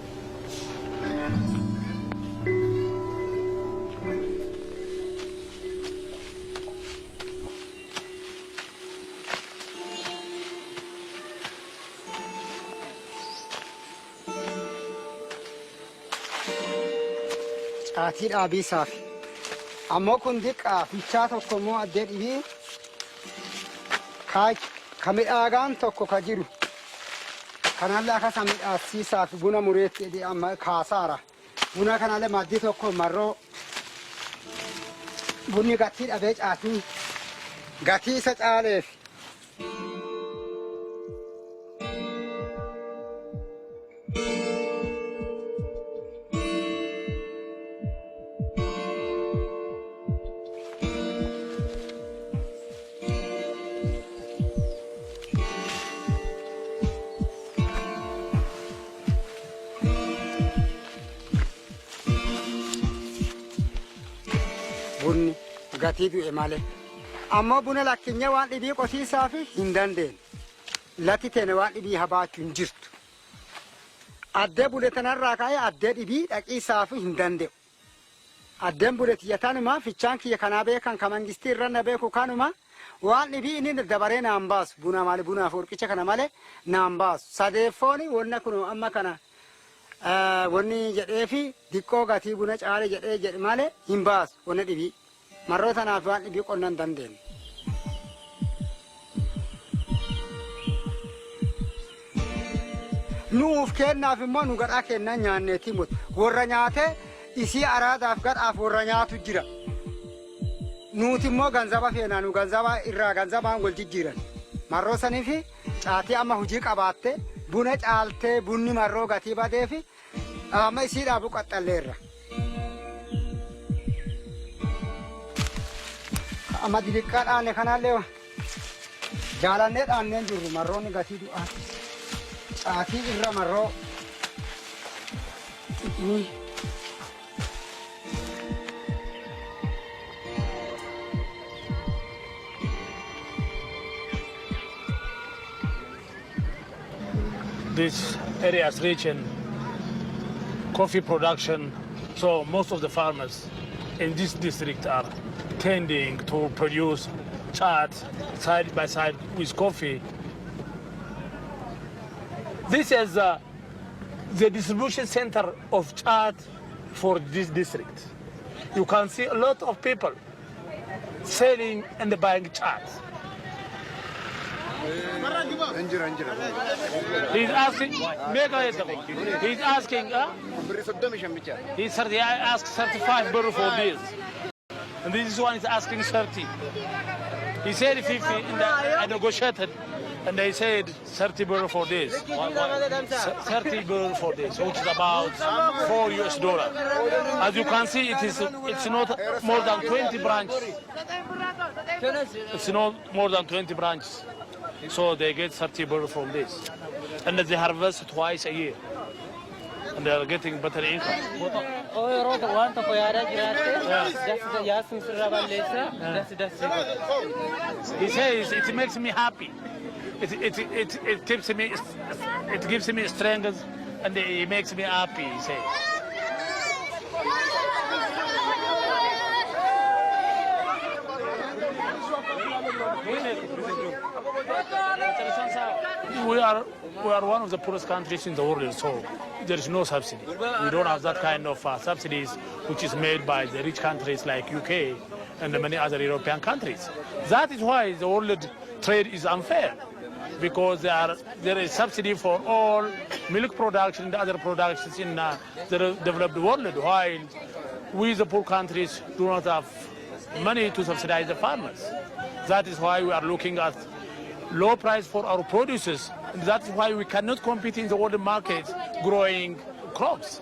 Caatii dhaabiisaaf ammoo kun diqqaa fichaa tokko immoo addee dhibii ka midhaagaan tokko ka jiru kanallee akkasa midhaasiisaaf buna mureetti amma kaasaara buna kanallee maddii tokko marroo bunni gatii dhabee caatii gatii isa caaleef bunni gatii du'e malee ammoo buna lakkinyee waan dhibii qotiisaaf hin dandeenye lati teene waan dhibii habaachuu hin jirtu addee buletanarraa ka'ee addee dhibii dhaqiisaaf hin danda'u addeen buletiyyatanuma fichaan kiyya kanaa beekan ka mangistii irra na beeku kanuma waan dhibii inni dabaree naan baasu buna malee bunaaf warqicha kana malee naan baasu sadeeffooni wanna kun amma kana wanni jedheefi diqqoo gatii buna caale jedhe malee hin baasu wanna dhibii marroo tanaaf waan dhibii qonnan dandeenye. Nuuf kennaaf immoo nu gadhaa kennan nyaanneetii mutu warra nyaatee isii araadaaf gadhaaf warra nyaatu jira. Nuti immoo ganzaba feenaa nu ganzaba irraa ganzabaan wal jijjiiran marroo saniifi caatii amma hojii qabaatte buna caaltee bunni marroo gatii badeefi amma isiidhaa buqaxxalleerra. Amma diliqqaa dhaanne kanallee jaalannee dhaanneen jirru marroonni gatii du'aa caatii irra marroo This area is rich in coffee production, so most of the farmers in this district are tending to produce chat side by side with coffee. This is the distribution center of chat for this district. You can see a lot of people selling and buying chat. He's asking, he's asking, he asked 35 birr for this. And this one is asking 30. He said 50, and I negotiated, and they said 30 birr for this. 30 birr for this, which is about $4 US. As you can see, it's not more than 20 branches. It's not more than 20 branches. So they get 30 birr from this. And they harvest twice a year. And they are getting better income. He says it makes me happy. It keeps me, it gives me strength, and it makes me happy, he says. We are one of the poorest countries in the world, so there is no subsidy. We don't have that kind of subsidies which is made by the rich countries like UK and many other European countries. That is why the world trade is unfair. because there is subsidy for all milk production and other productions in the developed world, while we, the poor countries, do not have money to subsidize the farmers. That is why we are looking at low price for our producers. And that is why we cannot compete in the world market growing crops.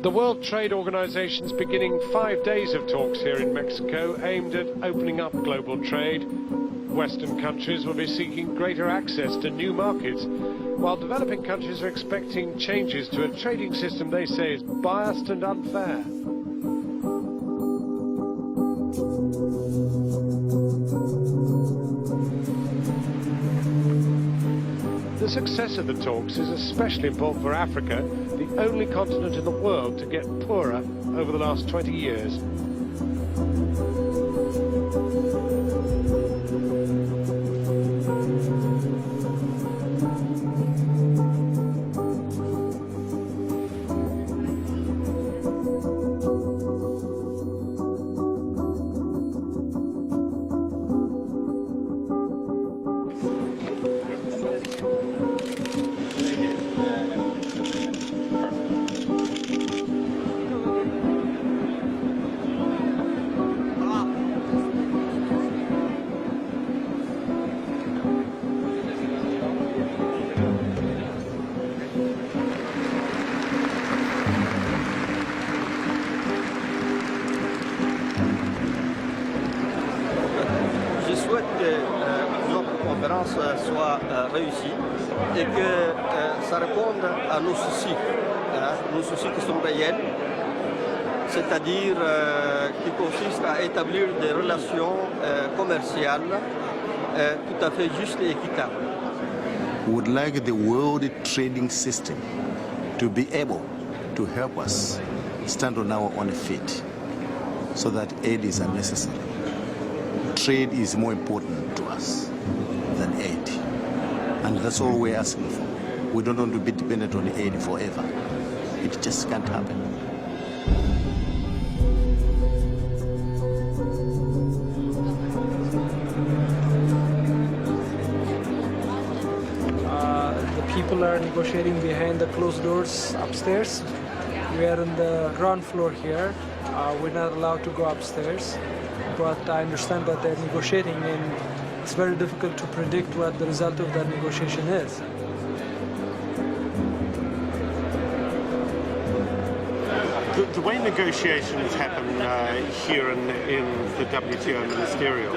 The World Trade Organization is beginning 5 days of talks here in Mexico aimed at opening up global trade. Western countries will be seeking greater access to new markets, while developing countries are expecting changes to a trading system they say is biased and unfair. The success of the talks is especially important for Africa, the only continent in the world to get poorer over the last 20 years. Soit réussie et que ça réponde à nos soucis qui sont réels, c'est-à-dire qui consistent à établir des relations commerciales tout à fait justes et équitables. We would like the world trading system to be able to help us stand on our own feet so that aid is unnecessary. Trade is more important to us than aid. And that's all we're asking for. We don't want to be dependent on aid forever. It just can't happen. The people are negotiating behind the closed doors upstairs. We are on the ground floor here. We're not allowed to go upstairs. But I understand that they're negotiating, and it's very difficult to predict what the result of that negotiation is. The way negotiations happen here in the WTO ministerial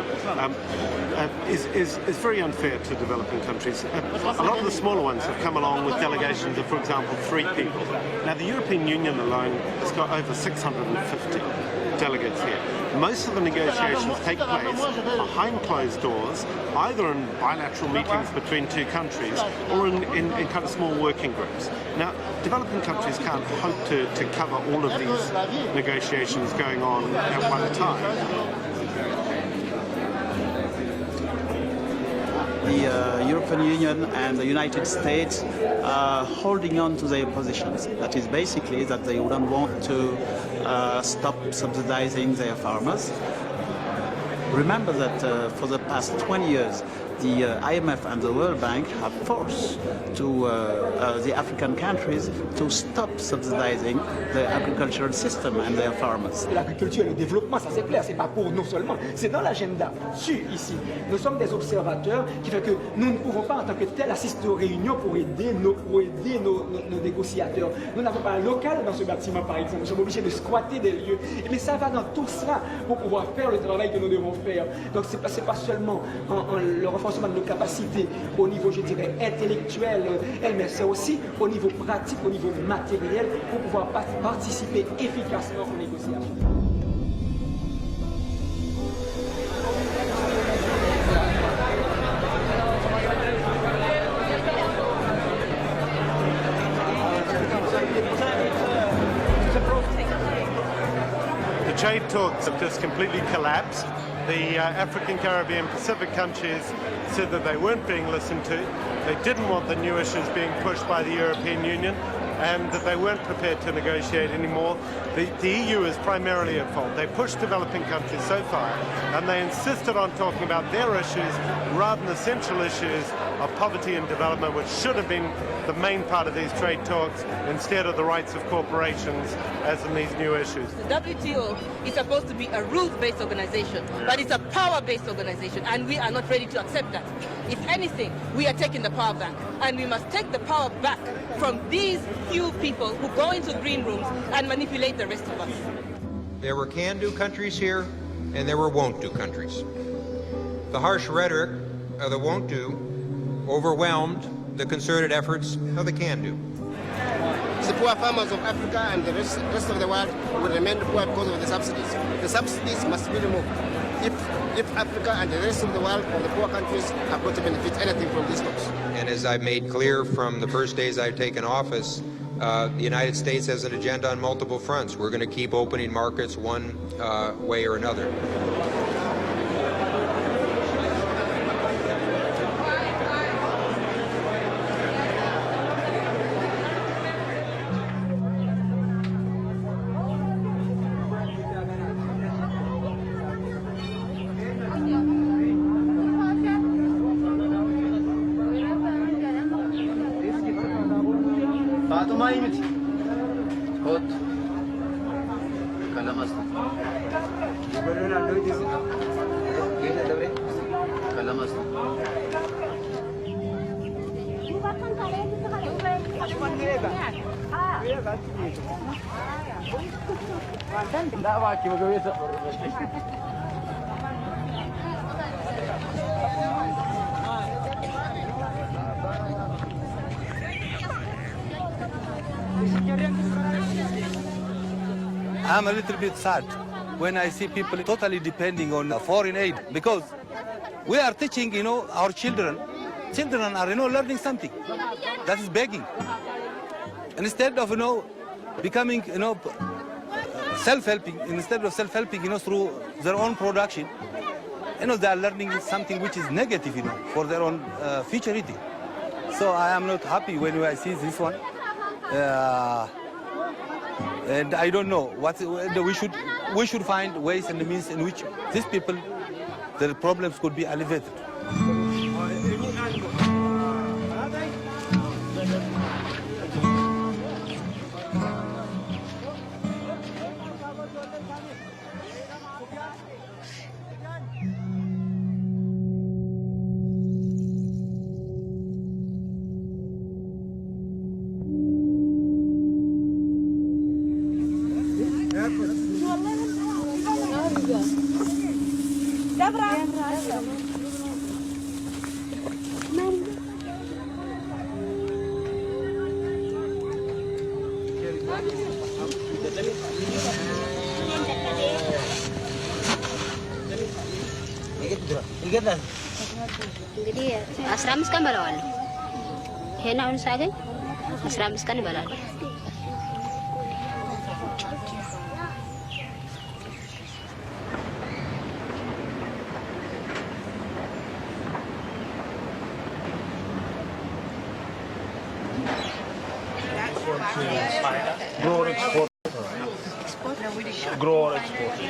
is very unfair to developing countries. A lot of the smaller ones have come along with delegations of, for example, 3 people. Now, the European Union alone has got over 650 delegates here. Most of the negotiations take place behind closed doors, either in bilateral meetings between 2 countries or in kind of small working groups. Now, developing countries can't hope to cover all of these negotiations going on at one time. The European Union and the United States are holding on to their positions. That is basically that they wouldn't want to stop subsidizing their farmers. Remember that for the past 20 years, the IMF and the World Bank have forced the African countries to stop subsidizing the agricultural system and their farmers. L'agriculture et le développement, ça c'est clair, c'est pas pour nous seulement, c'est dans l'agenda su ici. Nous sommes des observateurs qui fait que nous ne pouvons pas en tant que tel assister aux réunions pour aider nos négociateurs. Nous n'avons pas un local dans ce bâtiment par exemple, nous sommes obligés de squatter des lieux. Mais ça va dans tout cela pour pouvoir faire le travail que nous devons faire. Donc c'est pas seulement le renforcement de nos capacités au niveau, je dirais, intellectuel, mais c'est aussi au niveau pratique, au niveau matériel, pour pouvoir participer efficacement aux négociations. The trade talks have just completely collapsed. the African, Caribbean, Pacific countries said that they weren't being listened to. They didn't want the new issues being pushed by the European Union, and that they weren't prepared to negotiate anymore. The EU is primarily at fault. They pushed developing countries so far, and they insisted on talking about their issues rather than the central issues of poverty and development, which should have been the main part of these trade talks, instead of the rights of corporations as in these new issues. The WTO is supposed to be a rules-based organization, but it's a power-based organization, and we are not ready to accept that. If anything, we are taking the power back, and we must take the power back from these few people who go into green rooms and manipulate the rest of us. There were can-do countries here, and there were won't-do countries. The harsh rhetoric of the won't-do overwhelmed the concerted efforts of the can-do. The poor farmers of Africa and the rest of the world will remain poor because of the subsidies. The subsidies must be removed. If Africa and the rest of the world, or the poor countries, are going to benefit anything from these talks. And as I've made clear from the first days I've taken office, the United States has an agenda on multiple fronts. We're going to keep opening markets one way or another. I'm a little bit sad when I see people totally depending on foreign aid, because we are teaching, our children. Children are, learning something. That is begging. And instead of, becoming, self-helping, instead of self-helping, through their own production, they are learning something which is negative, for their own future eating. So I am not happy when I see this one. And I don't know what we should find ways and means in which these people, their problems could be alleviated. እንግዲህ 15 ቀን በለዋለሁ። ይሄን አሁን ሳገኝ 15 ቀን ይበላል። Grow or export? Grow or export?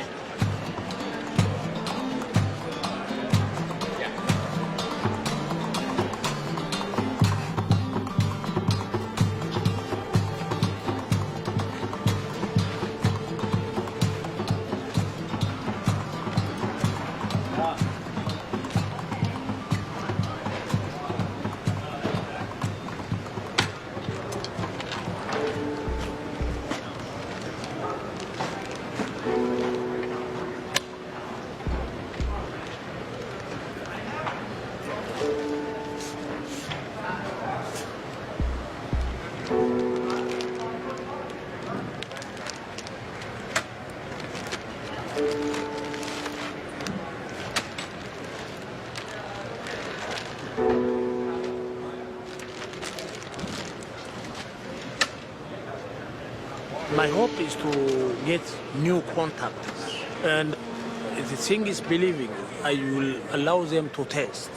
My hope is to get new contacts and the thing is believing, I will allow them to taste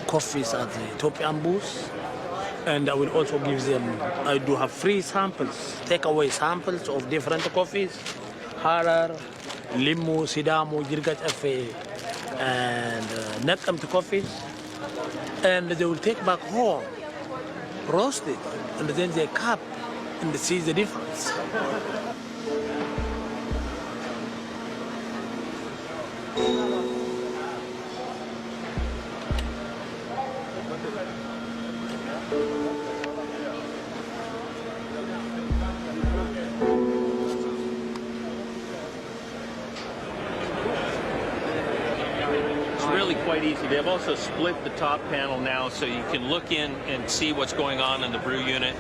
coffees at the Ethiopian booth, and I will also give them, I do have free samples, takeaway samples of different coffees, Harar, Limu, Sidamu, Jirgat Afe, and Nakamt coffees, and they will take back home, roast it, and then they cup and see the difference. Quite easy. They've also split the top panel now so you can look in and see what's going on in the brew unit.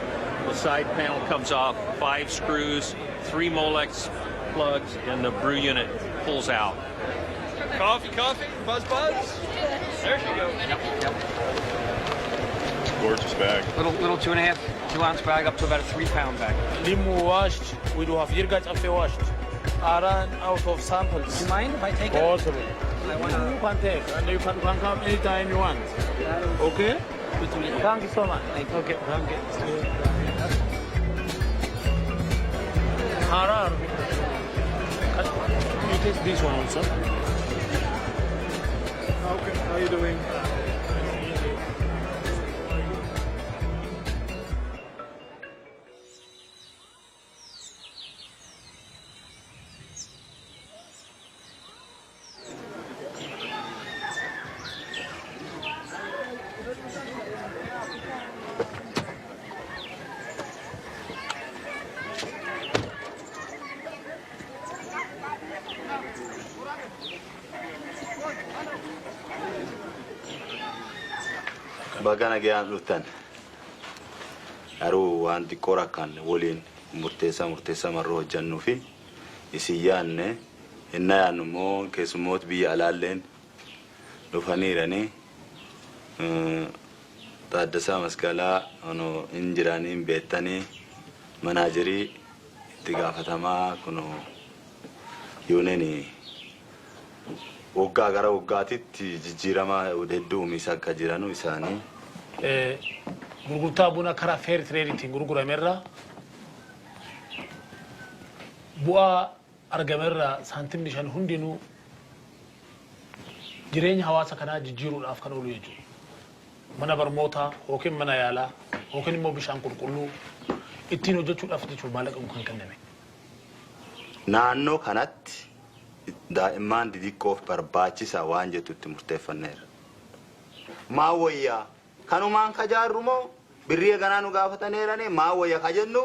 The side panel comes off, 5 screws, 3 Molex plugs, and the brew unit pulls out. Coffee, buzz. There she goes. Yep. Gorgeous bag. Little 2.5, 2 ounce bag up to about a 3 pound bag. Limu washed, we do have Jirgat Afe washed. I ran out of samples. Do you mind if I take it? Possible. You can take, and you can come anytime you want. Okay? Thank you so much. Okay, thank you. Harar, you taste this one also. Okay, how are you doing? Bagana gyan lutan. Aru wanti korakan wolin murtesa marro jannufi isiyanne inna yanumo kesumot bi alallen dufanirani tadasa maskala ono injirani betani manajeri tigafatama kuno yuneni Waggaa gara waggaatitti jijjiirama hedduu misakka jiranu isaanii. Gurgurtaa buna karaa fair trading gurguramerra bu'aa argamerra saantimni 5 hundinuu jireenya hawaasa kanaa jijjiiruudhaaf kan oolu jechuudha. Mana barnootaa yookiin mana yaalaa yookiin immoo bishaan qulqulluu ittiin hojjechuudhaaf jechuudha maallaqa kan kenname. Naannoo kanatti daa'imman didiqqoof barbaachisaa waan jettutti murteeffanneera. Maa wayyaa kanumaan kajaarru moo birrii ganaa nu gaafataneerane maa wayyaa kajennu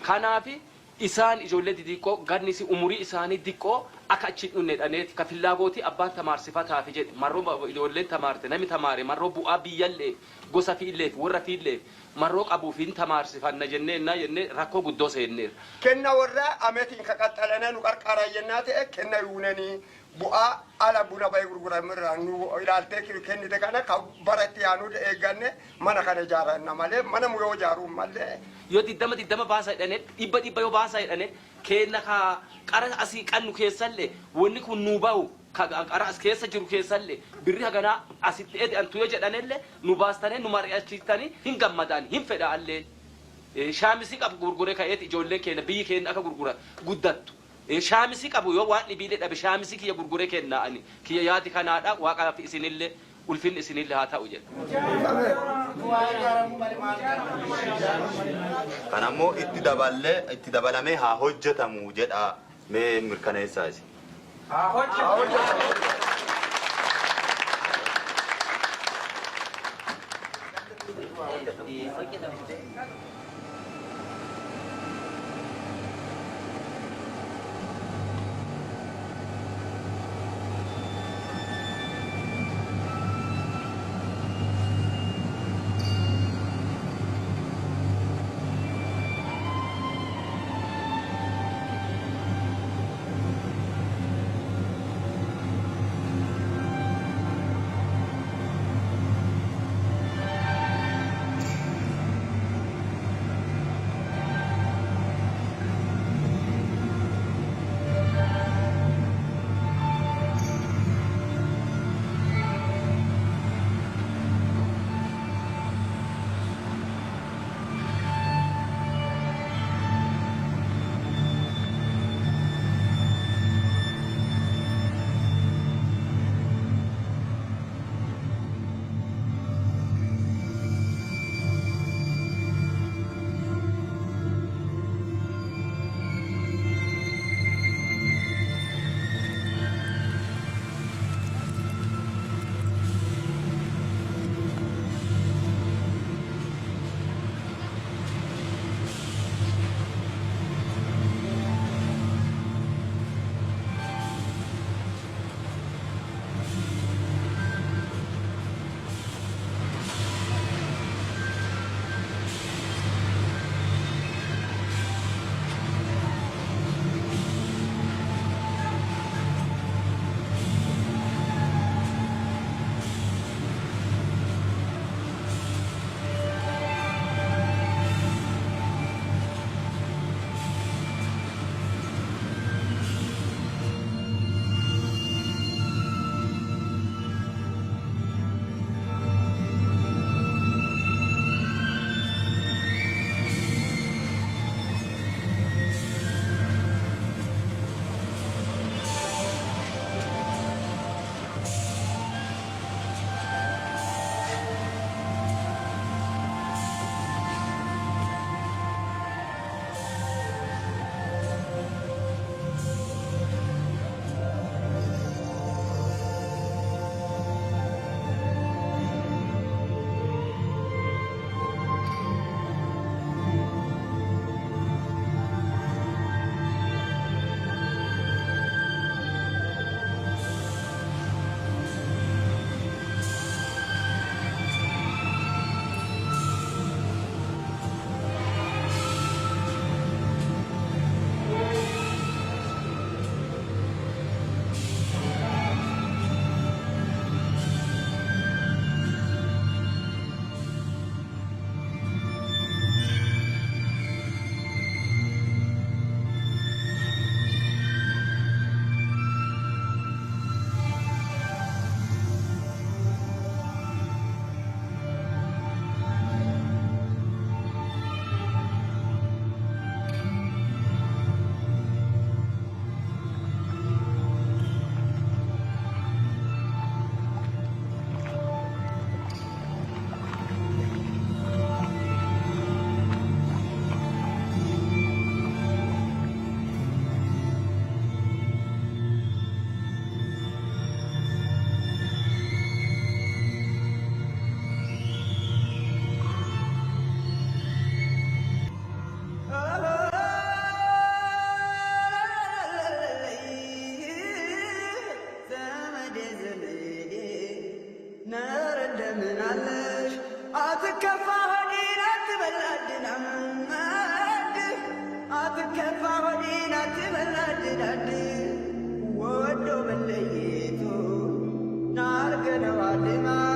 kanaafi isaan ijoollee didiqqoo gannisi umurii isaanii diqqoo akka achi dhunneedhaneeti ka fillaagooti abbaan tamaarsifataa fi jedhe marroo ijoolleen tamaarte nami tamaare marroo bu'aa biyyallee gosa fiilleef warra fiilleef marroo qabuufiin tamaarsifanna jennee rakkoo guddoo seenneera. Kenna warra ameetiin kaqaxxalana nu qarqara jennaa ta'e kenna yuunanii bu'aa ala buna bayi gurguramirraa nu ilaaltee kennite kana ka baratti yaanu eegganne mana kana ijaaranna malee mana muyoo ijaaruun malee. Yoo diddama baasaa jedhane dhibba yoo baasaa jedhane kenna ka qara asii qannu keessallee wanni kun nu bahu qara as keessa jiru keessallee birri haganaa asitti edi antu yoo jedhanellee nu baastane nu mari'achiistanii hin gammadaan hin fedhaallee shaamisi qabu gurguree ka'eeti ijoollee keenya biyyi keenya akka gurgura guddattu. Shaamisi qabu yoo waan dhibiilee dhabe shaamisi kiyya gurguree kennaa'ani kiyya yaadi kanaadha waaqaaf isinillee ulfinni isinillee haa ta'u jedha. Kanammoo itti dabalamee haa hojjetamu jedha mee mirkaneessaa isi. Haa hojjetamu. Not gonna